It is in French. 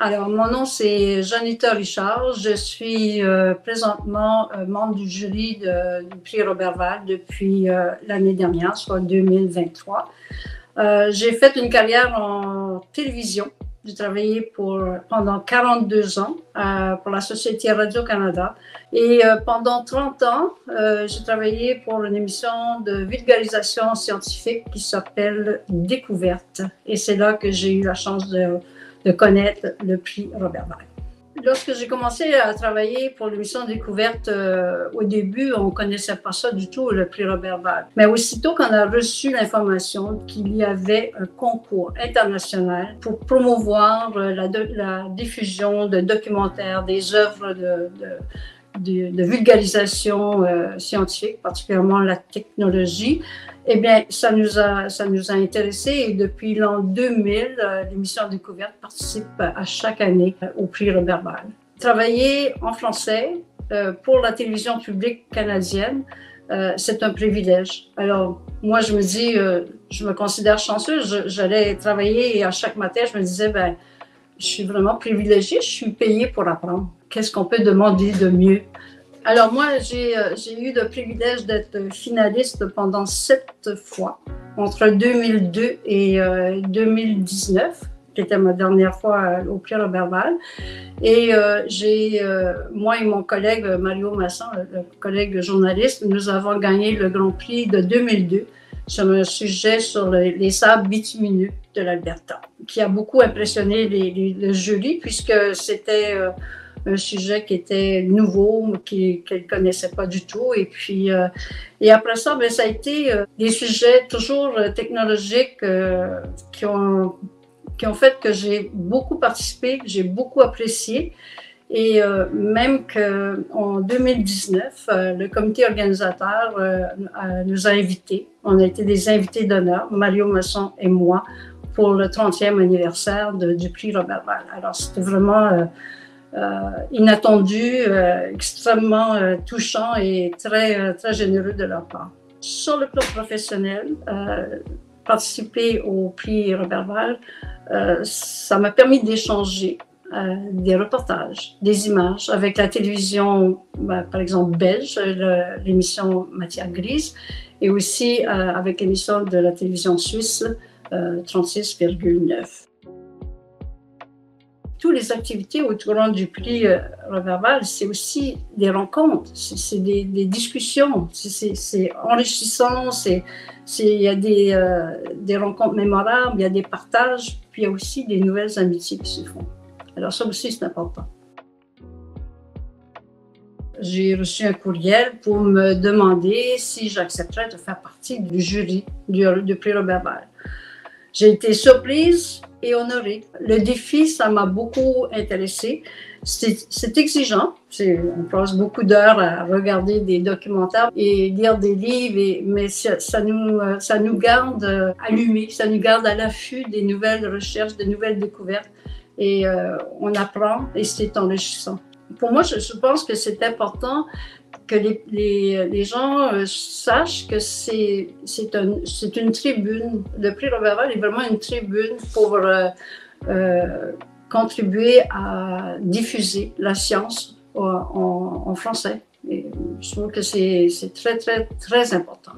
Alors, mon nom, c'est Janita Richard. Je suis présentement membre du jury du prix Robert Val depuis l'année dernière, soit 2023. J'ai fait une carrière en télévision. J'ai travaillé pendant 42 ans pour la Société Radio-Canada. Et pendant 30 ans, j'ai travaillé pour une émission de vulgarisation scientifique qui s'appelle Découverte. Et c'est là que j'ai eu la chance de connaître le prix Robert Val. Lorsque j'ai commencé à travailler pour l'émission Découverte, au début, on ne connaissait pas ça du tout, le prix Robert Val. Mais aussitôt qu'on a reçu l'information qu'il y avait un concours international pour promouvoir la diffusion de documentaires, des œuvres de vulgarisation scientifique, particulièrement la technologie, eh bien, ça nous a intéressés et depuis l'an 2000, l'émission Découverte participe à chaque année au prix Robert Val. Travailler en français pour la télévision publique canadienne, c'est un privilège. Alors, moi, je me dis, je me considère chanceuse. J'allais travailler et à chaque matin, je me disais, ben, je suis vraiment privilégiée, je suis payée pour apprendre. Qu'est-ce qu'on peut demander de mieux? Alors moi, j'ai eu le privilège d'être finaliste pendant 7 fois, entre 2002 et 2019, qui était ma dernière fois au prix Robert Val. Et moi et mon collègue Mario Masson, le collègue journaliste, nous avons gagné le Grand Prix de 2002 sur un sujet sur les sables bitumineux de l'Alberta, qui a beaucoup impressionné le jury puisque c'était un sujet qui était nouveau, qu'elle ne connaissait pas du tout. Et puis, et après ça, ben, ça a été des sujets toujours technologiques qui ont fait que j'ai beaucoup participé, que j'ai beaucoup apprécié. Et même qu'en 2019, le comité organisateur nous a invités. On a été des invités d'honneur, Mario Masson et moi, pour le 30e anniversaire du prix Robert Val. Alors, c'était vraiment inattendu, extrêmement touchant et très, très généreux de leur part. Sur le plan professionnel, participer au prix Robert Val, ça m'a permis d'échanger des reportages, des images avec la télévision, par exemple, belge, l'émission Matière grise, et aussi avec l'émission de la télévision suisse 36,9. Toutes les activités autour du prix Robert Val, c'est aussi des rencontres, c'est des discussions, c'est enrichissant, il y a des rencontres mémorables, il y a des partages, puis il y a aussi des nouvelles amitiés qui se font. Alors ça aussi, c'est important. J'ai reçu un courriel pour me demander si j'accepterais de faire partie du jury du prix Robert Val. J'ai été surprise et honorée. Le défi, ça m'a beaucoup intéressée. C'est exigeant. On passe beaucoup d'heures à regarder des documentaires et lire des livres, mais ça nous garde allumés, ça nous garde à l'affût des nouvelles recherches, des nouvelles découvertes. Et on apprend et c'est enrichissant. Pour moi, je pense que c'est important que les gens sachent que c'est une tribune. Le prix Robert Val est vraiment une tribune pour contribuer à diffuser la science en français. Et je trouve que c'est très, très, très important.